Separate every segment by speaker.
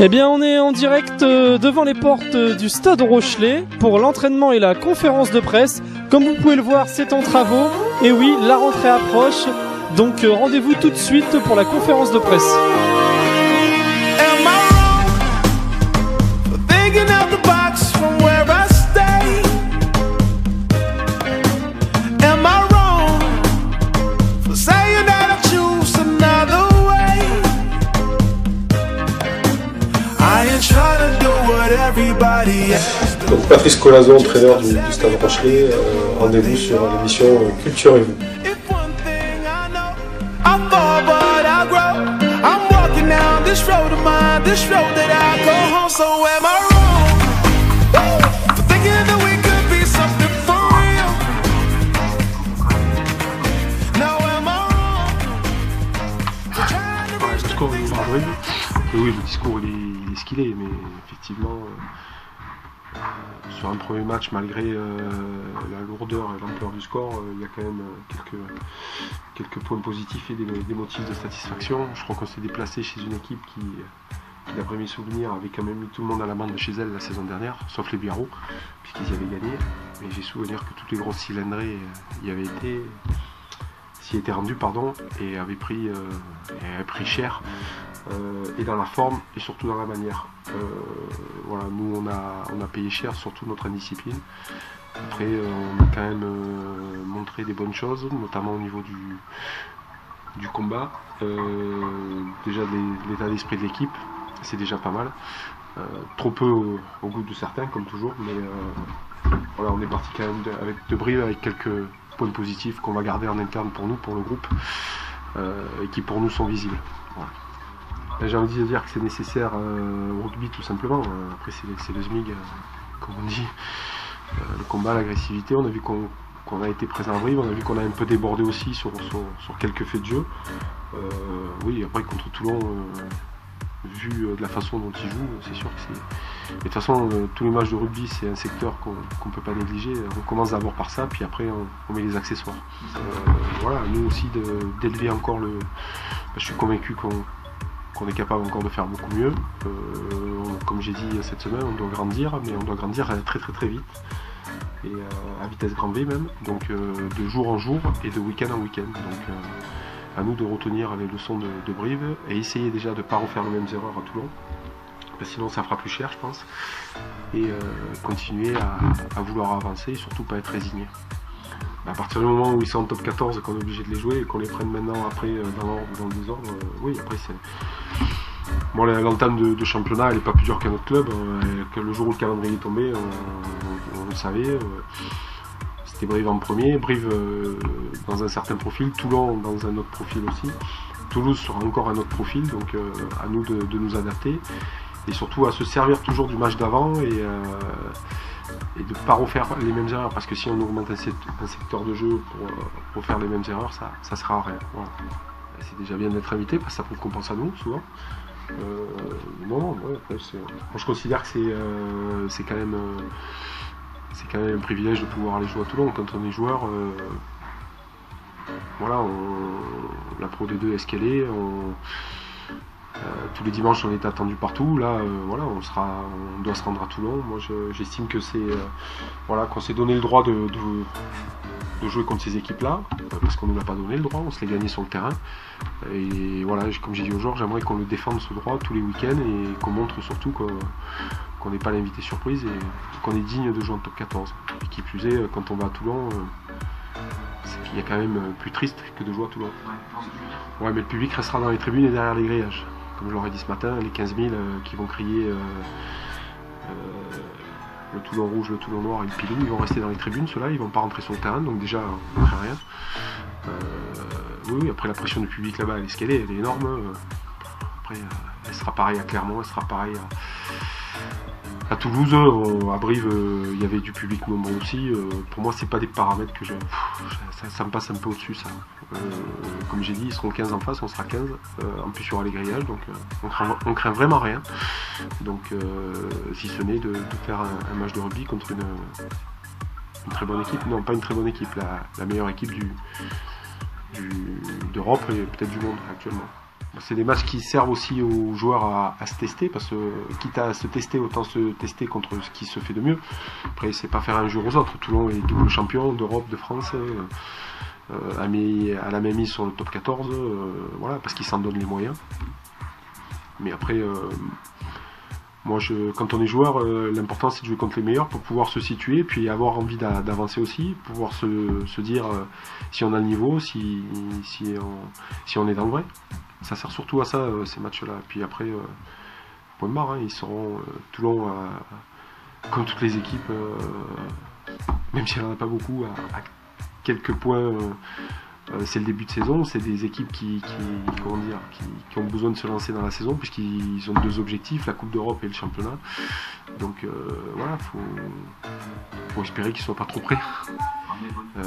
Speaker 1: Eh bien, on est en direct devant les portes du Stade Rochelet pour l'entraînement et la conférence de presse. Comme vous pouvez le voir, c'est en travaux. Et oui, la rentrée approche. Donc rendez-vous tout de suite pour la conférence de presse.
Speaker 2: Donc Patrice Colazo, entraîneur du Stade Rochelet, rendez-vous sur l'émission Culture et vous.
Speaker 3: Le discours oui, le discours il est ce qu'il est, mais effectivement sur un premier match, malgré la lourdeur et l'ampleur du score, il y a quand même quelques points positifs et des motifs de satisfaction. Je crois qu'on s'est déplacé chez une équipe qui d'après mes souvenirs, avait quand même mis tout le monde à l'amende chez elle la saison dernière, sauf les Biarros, puisqu'ils y avaient gagné. Mais j'ai souvenir que toutes les grosses cylindrées y avaient été, s'y étaient rendues, pardon, et avaient pris cher, et dans la forme et surtout dans la manière. Voilà, nous on a payé cher, surtout notre indiscipline. Après, on a quand même montré des bonnes choses, notamment au niveau du combat. Déjà l'état d'esprit de l'équipe, c'est déjà pas mal. Trop peu au goût de certains, comme toujours, mais voilà, on est parti quand même avec de Brive, avec quelques points positifs qu'on va garder en interne pour nous, pour le groupe, et qui pour nous sont visibles. Voilà. J'ai envie de dire que c'est nécessaire au rugby tout simplement. Après c'est le SMIG, comme on dit. Le combat, l'agressivité, on a vu qu'on a été présent à Brive, on a vu qu'on a un peu débordé aussi sur quelques faits de jeu. Oui, après contre Toulon, vu de la façon dont ils jouent, c'est sûr que c'est... Mais de toute façon, tous les matchs de rugby, c'est un secteur qu'on ne peut pas négliger. On commence d'abord par ça, puis après on met les accessoires. Voilà, nous aussi d'élever encore le... Je suis convaincu qu'on est capable encore de faire beaucoup mieux. Comme j'ai dit cette semaine, on doit grandir, mais on doit grandir très très très vite. Et à vitesse grand V même, donc de jour en jour et de week-end en week-end. Donc à nous de retenir les leçons de Brive et essayer déjà de ne pas refaire les mêmes erreurs à Toulon, parce que sinon ça fera plus cher je pense, et continuer à vouloir avancer et surtout pas être résigné. À partir du moment où ils sont en top 14 et qu'on est obligé de les jouer et qu'on les prenne maintenant après dans l'ordre ou dans le désordre, oui après c'est... Bon, l'entame de championnat elle n'est pas plus dure qu'un autre club, que le jour où le calendrier est tombé, on le savait, c'était Brive en premier, Brive dans un certain profil, Toulon dans un autre profil aussi, Toulouse sera encore un autre profil, donc à nous de nous adapter et surtout à se servir toujours du match d'avant et de ne pas refaire les mêmes erreurs, parce que si on augmente un secteur de jeu pour faire les mêmes erreurs, ça sera à rien. Voilà. C'est déjà bien d'être invité parce que ça prouve qu'on pense à nous souvent. Non, ouais, après, moi, je considère que c'est quand même un privilège de pouvoir aller jouer à Toulon quand on est joueur. Voilà, la Pro D2 est ce qu'elle est. Tous les dimanches on est attendu partout. Là, voilà, on doit se rendre à Toulon. Moi, j'estime que c'est voilà, qu'on s'est donné le droit de jouer contre ces équipes-là, parce qu'on ne nous l'a pas donné le droit, on se l'est gagné sur le terrain. Et voilà, comme j'ai dit aux joueurs, j'aimerais qu'on le défende ce droit tous les week-ends et qu'on montre surtout qu'on n'est pas l'invité surprise et qu'on est digne de jouer en top 14. Et qui plus est, quand on va à Toulon, c'est qu'il y a quand même plus triste que de jouer à Toulon. Ouais, mais le public restera dans les tribunes et derrière les grillages. Comme je l'aurais dit ce matin, les 15 000 qui vont crier le Toulon rouge, le Toulon noir et le pilou, ils vont rester dans les tribunes, ceux-là, ils vont pas rentrer sur le terrain, donc déjà on ne fait rien. Oui, après la pression du public là-bas, elle est ce qu'elle est, elle est énorme. Après, elle sera pareille à Clermont, elle sera pareille à Toulouse, à Brive, il y avait du public nombreux aussi. Pour moi, c'est pas des paramètres que ça me passe un peu au-dessus, ça. Comme j'ai dit, ils seront 15 en face, on sera 15. En plus, il y aura les grillages, donc on craint vraiment rien. Donc, si ce n'est de faire un match de rugby contre une très bonne équipe. Non, pas une très bonne équipe, la meilleure équipe d'Europe et peut-être du monde actuellement. c'est des matchs qui servent aussi aux joueurs à se tester, parce que quitte à se tester, autant se tester contre ce qui se fait de mieux. Après, c'est pas faire injure aux autres. Toulon est double champion d'Europe, de France, à la même mise sur le top 14, voilà, parce qu'ils s'en donnent les moyens. Mais après, moi, quand on est joueur, l'important c'est de jouer contre les meilleurs pour pouvoir se situer, puis avoir envie d'avancer aussi, pouvoir se dire si on a le niveau, si on est dans le vrai. Ça sert surtout à ça, ces matchs-là. Puis après, point de barre, hein, ils seront Toulon, comme toutes les équipes, même s'il n'y en a pas beaucoup, à quelques points. C'est le début de saison, c'est des équipes qui ont besoin de se lancer dans la saison, puisqu'ils ont 2 objectifs, la Coupe d'Europe et le championnat. Donc voilà, faut espérer qu'ils ne soient pas trop près.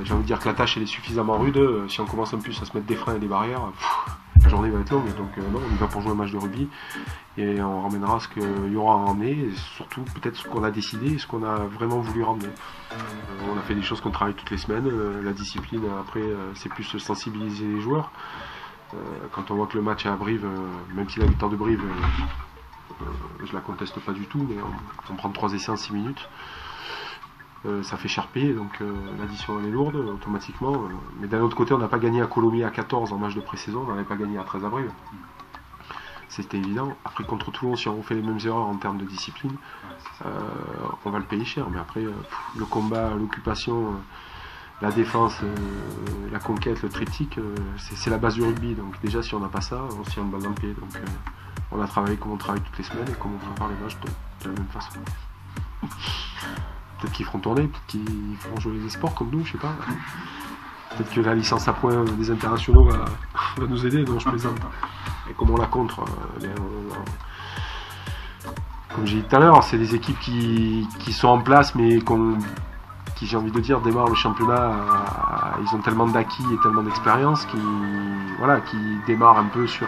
Speaker 3: J'ai envie de dire que la tâche elle est suffisamment rude. Si on commence en plus à se mettre des freins et des barrières, la journée va être longue. Donc non, on y va pour jouer un match de rugby et on ramènera ce qu'il y aura à ramener, et surtout peut-être ce qu'on a décidé et ce qu'on a vraiment voulu ramener. On a fait des choses qu'on travaille toutes les semaines. La discipline, après, c'est plus sensibiliser les joueurs. Quand on voit que le match est à Brive, même si la victoire de Brive, je la conteste pas du tout, mais on prend 3 essais en 6 minutes. Ça fait cher payer, donc l'addition elle est lourde automatiquement. Mais d'un autre côté, on n'a pas gagné à Colomiers à 14 en match de pré-saison, on n'avait pas gagné à 13 à Brive. C'était évident. Après, contre Toulon, si on fait les mêmes erreurs en termes de discipline, on va le payer cher. Mais après, le combat, l'occupation, la défense, la conquête, le triptyque, c'est la base du rugby. Donc déjà, si on n'a pas ça, on se tire une balle dans le pied. Donc on a travaillé comme on travaille toutes les semaines et comme on prépare les matchs de la même façon. Peut-être qu'ils feront tourner, peut-être qu'ils feront jouer les sports comme nous, je sais pas. Peut-être que la licence à points des internationaux va nous aider, donc je plaisante. Et comme on la contre, comme j'ai dit tout à l'heure, c'est des équipes qui sont en place, mais qui, j'ai envie de dire, démarrent le championnat. Ils ont tellement d'acquis et tellement d'expérience qui démarrent un peu sur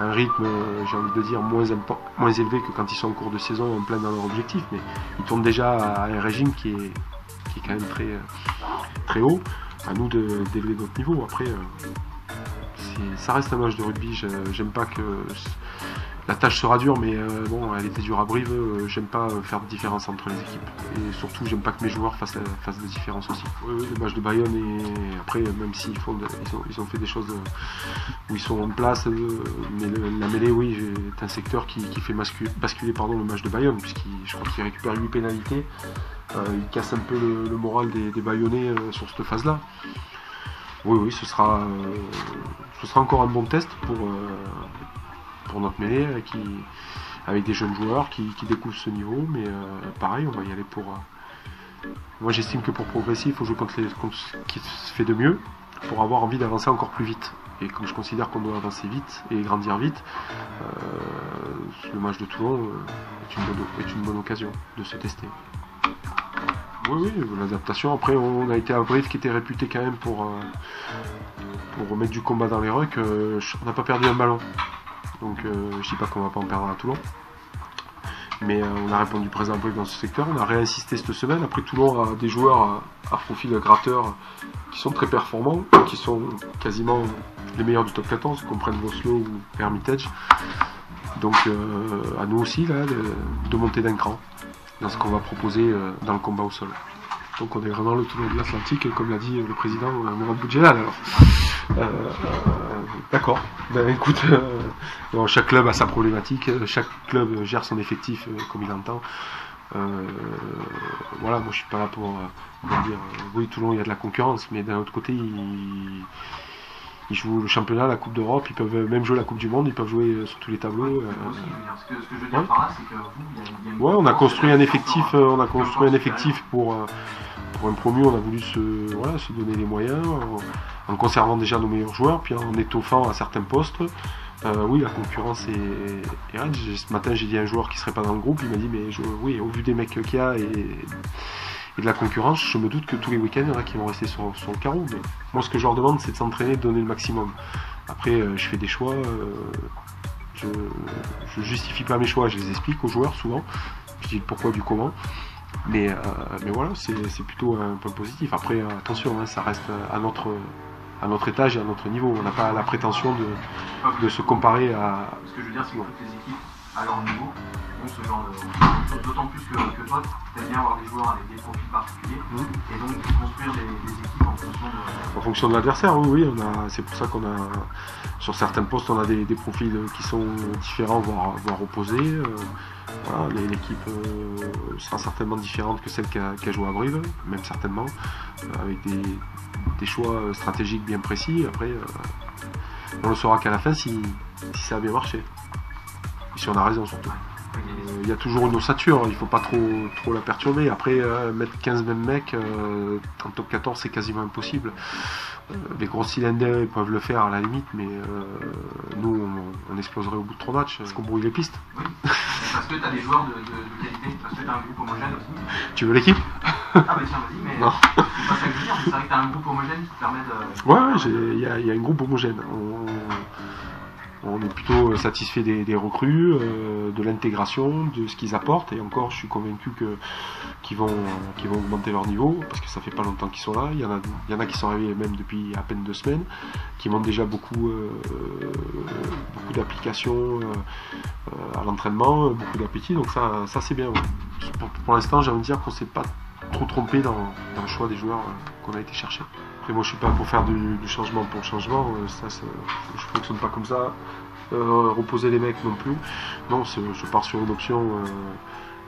Speaker 3: un rythme, j'ai envie de dire, moins élevé que quand ils sont en cours de saison en plein dans leur objectif. Mais ils tournent déjà à un régime qui est quand même très, très haut. À nous d'élever notre niveau. Après, ça reste un match de rugby. J'aime pas que la tâche sera dure, mais bon, elle était dure à Brive. J'aime pas faire de différence entre les équipes, et surtout j'aime pas que mes joueurs fassent des différences aussi. Oui, le match de Bayonne, et après, même s'ils ils ont fait des choses où ils sont en place, mais la mêlée, oui, est un secteur qui fait basculer le match de Bayonne, je crois qu'il récupère 8 pénalités. Il casse un peu le moral des Bayonnais sur cette phase-là. Oui, ce sera encore un bon test pour notre mêlée, avec des jeunes joueurs qui découvrent ce niveau, mais pareil, on va y aller pour... Moi, j'estime que pour progresser, il faut jouer contre ce qui se fait de mieux, pour avoir envie d'avancer encore plus vite. Et comme je considère qu'on doit avancer vite et grandir vite, le match de Toulon est une bonne occasion de se tester. Oui, l'adaptation. Après, on a été à Brive, qui était réputé quand même pour remettre du combat dans les rucks. On n'a pas perdu un ballon. Donc, je dis pas qu'on va pas en perdre à Toulon. Mais on a répondu présent à Brive dans ce secteur. On a réinsisté cette semaine. Après, Toulon a des joueurs à profil gratteur qui sont très performants, qui sont quasiment les meilleurs du top 14, qu'on prenne Voslo ou Hermitage. Donc, à nous aussi là, de monter d'un cran dans ce qu'on va proposer dans le combat au sol. Donc on est vraiment le Toulon de l'Atlantique, comme l'a dit le président Mourad Boudjelal. Alors, d'accord. Ben écoute, chaque club a sa problématique, chaque club gère son effectif comme il entend. Voilà, moi je suis pas là pour dire oui, Toulon, il y a de la concurrence, mais d'un autre côté, ils jouent le championnat, la Coupe d'Europe, ils peuvent même jouer la Coupe du Monde, ils peuvent jouer sur tous les tableaux.
Speaker 4: Ce que je veux dire par là, c'est que vous, il y a
Speaker 3: on a construit un effectif pour un promu. On a voulu se donner les moyens en conservant déjà nos meilleurs joueurs, puis en étoffant à certains postes. Oui, la concurrence est raide. Ce matin, j'ai dit à un joueur qui serait pas dans le groupe, il m'a dit oui, au vu des mecs qu'il y a et de la concurrence, je me doute que tous les week-ends, il y en a qui vont rester sur le carreau. Mais moi, ce que je leur demande, c'est de s'entraîner, de donner le maximum. Après, je fais des choix, je justifie pas mes choix, je les explique aux joueurs souvent. Je dis le pourquoi du comment. Mais voilà, c'est plutôt un point positif. Après, attention, ça reste à à notre étage et à notre niveau. On n'a pas la prétention de se comparer à...
Speaker 4: Ce que je veux dire, c'est que toutes les équipes à leur niveau ont ce genre de choses. D'autant plus que toi, tu aimes bien avoir des joueurs avec des profils particuliers et donc construire des équipes en fonction de...
Speaker 3: En fonction de l'adversaire, oui, c'est pour ça qu'on a, sur certains postes, on a des profils qui sont différents, voire opposés. Voilà, l'équipe sera certainement différente que celle qui a joué à Brive, même certainement, avec des choix stratégiques bien précis. Après, on ne saura qu'à la fin si ça a bien marché. Et si on a raison surtout. Il y a toujours une ossature, il ne faut pas trop la perturber. Après, mettre 15 mêmes mecs en top 14, c'est quasiment impossible. Les gros cylindres ils peuvent le faire à la limite, mais nous, on exploserait au bout de 3 matchs, parce qu'on brouille les pistes.
Speaker 4: Oui, parce que tu as des joueurs de qualité, parce que tu as un groupe homogène aussi.
Speaker 3: Tu veux l'équipe?
Speaker 4: Ah bah tiens, vas-y, mais
Speaker 3: non.
Speaker 4: C'est pas ça que je veux dire, mais c'est vrai que tu as un groupe homogène qui te permet de...
Speaker 3: Ouais, il y a un groupe homogène. On est plutôt satisfait des recrues, de l'intégration, de ce qu'ils apportent, et encore je suis convaincu qu'ils vont augmenter leur niveau, parce que ça fait pas longtemps qu'ils sont là. Il y en a qui sont arrivés même depuis à peine 2 semaines, qui montrent déjà beaucoup d'applications à l'entraînement, beaucoup d'appétit, donc ça c'est bien. Ouais. Pour l'instant, j'ai envie de dire qu'on s'est pas trop trompé dans le choix des joueurs qu'on a été chercher. Après, moi je suis pas pour faire du changement pour le changement, je fonctionne pas comme ça. Reposer les mecs non plus. Non, je pars sur une option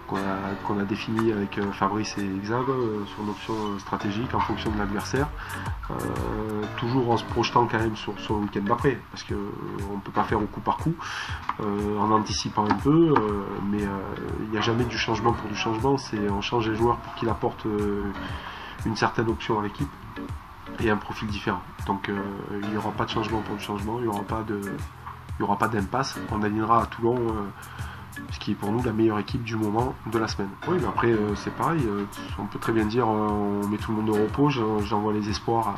Speaker 3: qu'on a définie avec Fabrice et Exab, sur une option stratégique en fonction de l'adversaire, toujours en se projetant quand même sur le week-end d'après, parce qu'on ne peut pas faire au coup par coup, en anticipant un peu, mais il n'y a jamais du changement pour du changement, on change les joueurs pour qu'ils apportent une certaine option à l'équipe et un profil différent. Donc il n'y aura pas de changement pour le changement, il n'y aura pas d'impasse. On alignera à Toulon, ce qui est pour nous la meilleure équipe du moment de la semaine. Oui, mais après c'est pareil, on peut très bien dire on met tout le monde au repos, j'envoie les espoirs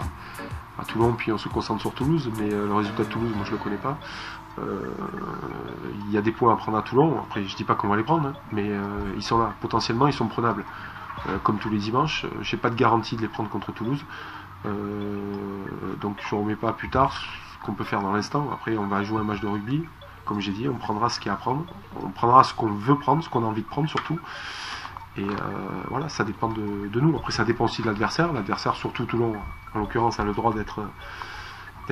Speaker 3: à Toulon, puis on se concentre sur Toulouse, mais le résultat de Toulouse, moi je le connais pas. Il y a des points à prendre à Toulon, après je dis pas qu'on va les prendre, hein, mais ils sont là, potentiellement ils sont prenables. Comme tous les dimanches, j'ai pas de garantie de les prendre contre Toulouse. Donc je ne remets pas à plus tard ce qu'on peut faire dans l'instant. Après on va jouer un match de rugby, comme j'ai dit, on prendra ce qu'il y a à prendre, on prendra ce qu'on veut prendre, ce qu'on a envie de prendre surtout, et voilà, ça dépend de nous. Après ça dépend aussi de l'adversaire, surtout Toulon en l'occurrence a le droit d'être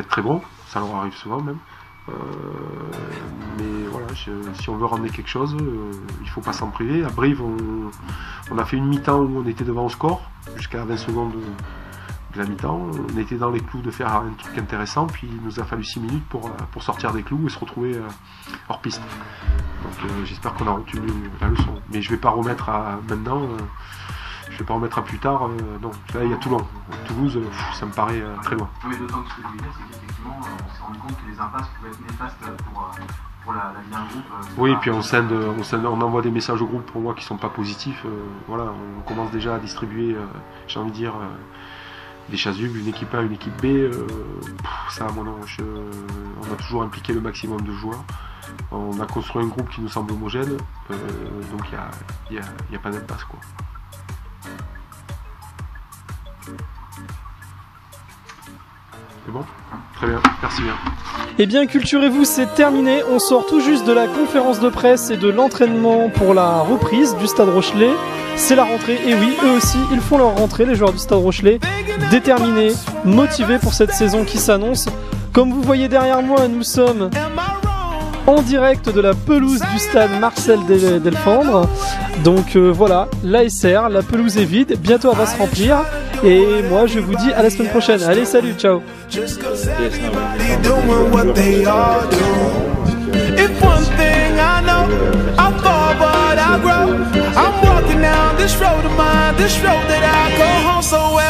Speaker 3: très bon, ça leur arrive souvent même, mais voilà, si on veut ramener quelque chose, il ne faut pas s'en priver. À Brive on a fait une mi-temps où on était devant au score jusqu'à 20 secondes de la mi-temps, on était dans les clous de faire un truc intéressant, puis il nous a fallu 6 minutes pour sortir des clous et se retrouver hors piste. Donc j'espère qu'on a retenu la leçon. Mais je ne vais pas remettre maintenant, je vais pas remettre à plus tard. Non, là il y a Toulon. Toulouse, ça me paraît très loin.
Speaker 4: Mais d'autant que ce que je voulais dire, c'est qu'effectivement, on s'est rendu compte que les impasses pouvaient être néfastes pour la vie d'un groupe.
Speaker 3: Oui, puis on envoie des messages au groupe pour moi qui sont pas positifs. Voilà, on commence déjà à distribuer, j'ai envie de dire, des chasubles, une équipe A, une équipe B, ça, moi non, on a toujours impliqué le maximum de joueurs. On a construit un groupe qui nous semble homogène, donc il n'y a pas d'impasse, quoi. C'est bon ? Très bien, merci bien.
Speaker 1: Eh bien, culturez-vous, c'est terminé. On sort tout juste de la conférence de presse et de l'entraînement pour la reprise du Stade Rochelais. C'est la rentrée, et oui, eux aussi, ils font leur rentrée, les joueurs du Stade Rochelais, déterminés, motivés pour cette saison qui s'annonce. Comme vous voyez derrière moi, nous sommes en direct de la pelouse du stade Marcel Delfendre. Donc voilà, l'ASR, la pelouse est vide, bientôt elle va se remplir. Et moi je vous dis à la semaine prochaine. Allez, salut, ciao.
Speaker 5: If one thing I know, I fall but I grow. I'm walking down this road of mine, this road that I go home so well.